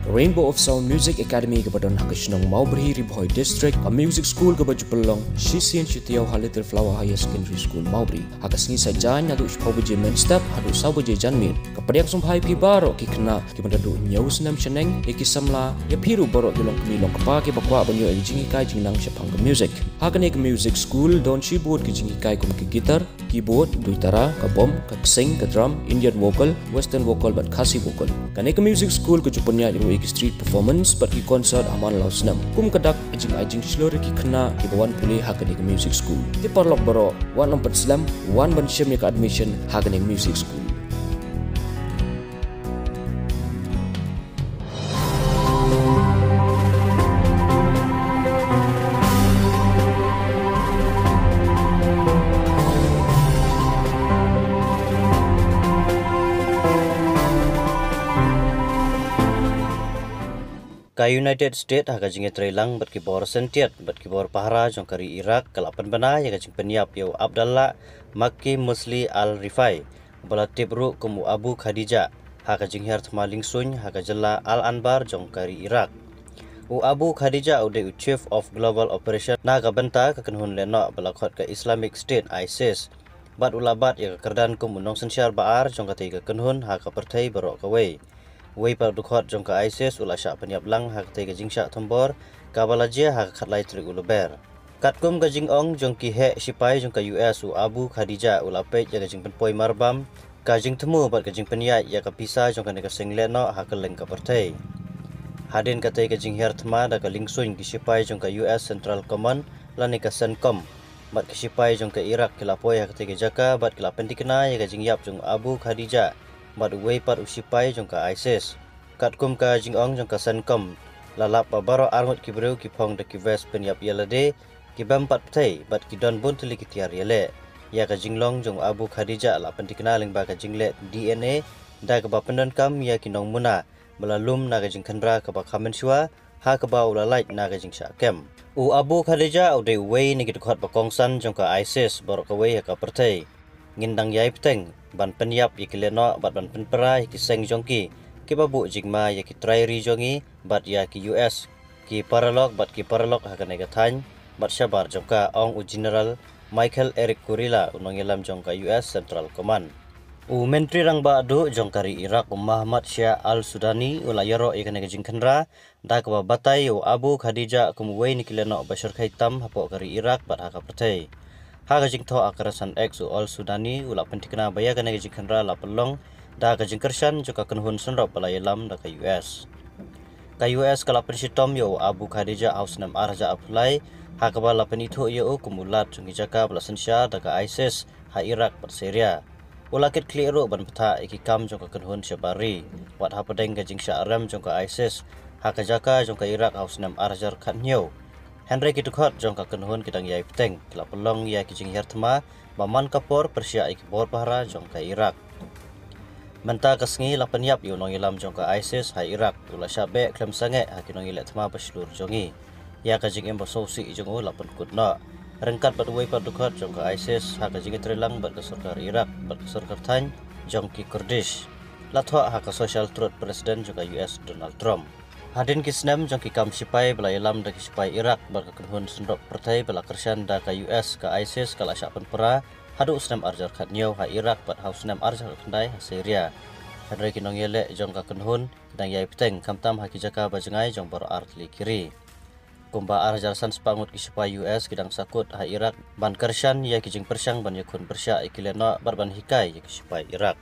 Rainbow of Sound Music Academy kepada Nakashnong Maubri Ribhoi District, a music school ke baju pelong, Shisian Shitiau Little Flower Higher Secondary School Maubri. Hakas ni saja nyadu shpobuje main step hadu sabuje janmin. Kepada yang sumpai pi baro ki kena ki mandadu nyau senam cheneng ki samla ya piru baro ki long kemilong kepa ki bakwa banyo ki jingi kai jingnang shapang ke music. Hakane ke music school don keyboard ki jingi kai kum ki gitar, keyboard, duitara, ke bom, ke sing, ke drum, Indian vocal, western vocal but khasi vocal. Kane ke music school ke jupunya ki street performance but ki concert aman lau senam. Kum kedak ajing slur ki kena ki bawan pulih hakane ke music school. Ti parlok baro wan nompat slam wan ban syem ke admission hakane music school. Ka United States haka jinge trailang bat ki bor sentiat bat ki bor pahara jong kari Iraq kalapan bana ya jing peniap yo Abdallah Makki Musli Al Rifai bala tibru kumu Abu Khadija haka jing her thmaling sun haka jalla Al Anbar jong kari Iraq u Abu Khadija ude chief of global operation na ka benta ka kenhun leno bala khot ka Islamic State ISIS bat ulabat ya kerdan kumu nong sensyar baar jong ka tiga kenhun haka pertai baro ka wei Wei par dukhot jong ka ISIS ula syak peniap lang hak te gajing syak thombor kabalajia hak khatlai trik uluber katkum gajing ong jong ki he sipai jong ka US u Abu Khadija ula pe ya gajing penpoi marbam gajing temu bat gajing peniat ya ka pisa jong ka ne ka singleno hak leng ka pertai hadin ka te gajing her thma da ka lingsun ki sipai jong ka US Central Command lani ka CENTCOM bat ki sipai jong ka Iraq kilapoi hak te jaka bat kilapen dikena ya gajing yap jong Abu Khadija bat wei pat usipai jong ka ISIS katkum ka jingong jong ka CENTCOM lalap baro arngot ki breu ki phong de ki west penyap yalade ki bampat ptai bat ki don bun tuli ki tiar yale ya ka jinglong jong Abu Khadija la pentikna ling ba ka jingle DNA da ka ba pendon kam ya ki nong muna melalum na ka jing khandra ka ba khamen shwa ha ka ba ula light na ka jing sha kem u Abu Khadija u de wei ni ki khot ba kongsan jong ka ISIS bor ka wei ka pertai ngindang yai peteng ban penyap ya kileno bat ban penpera ki seng jongki ki babu jingma ya ki trairi jongi bat ya ki US ki paralog hakane ka than bat syabar jongka ong u general Michael Eric Kurila unong yelam jongka US Central Command u menteri rang ba adu jongkari Iraq Muhammad Syah Al Sudani ula yaro ikane ka jingkhandra da ka batai u Abu Khadija kumwei ni kileno bashar khaitam hapo kari Iraq bat haka pertai Haga jing tho akarasan X u Al Sudani ula pentikna baya kana jing khandra la pelong da ka jing kersan joka kenhun senrop bala yelam da ka US kala pensitom yo Abu Khadija hausnam arja apply haka bala penitho yo kumulat jungi jaka bala sensya da ka ISIS ha Iraq per Syria ula kit kliro ban peta ikikam joka kenhun syabari wat hapadeng ka jing syaram joka ISIS haka jaka joka Iraq hausnam arjar khatnyo Henry kitukot jong ka kenhun kidang yai peteng kila pelong ya kijing hertma baman kapor persia ikibor pahara jong ka Iraq menta kasngi la penyap yo nong ilam jong ka ISIS ha Iraq ula syabe klem sange ha kinong ilet tma baslur jongi ya kajing embo sosi jong la penkut no rengkat badwei padukot jong ka ISIS ha kajing trelang bad ka sarkar Iraq bad ka sarkar than jong ki Kurdish la thwa ha ka social truth president jong ka US Donald Trump Hadin kisnem jong ki kam sipai bala ilam da ki sipai Iraq bar ka kenhun sendok pertai bala kersan da ka US ka ISIS kala syapan pera hadu senam arjar khatnyo ha Iraq bat haus senam arjar khandai ha Syria hadre kinong yele jong ka kenhun dang yai peteng kamtam ha ki jaka bajengai jong bar artli kiri kumba arjar san spangut ki sipai US kidang sakut ha Iraq ban kersan ya ki jing persang ban yakun persya ikileno bar ban hikai ki sipai Iraq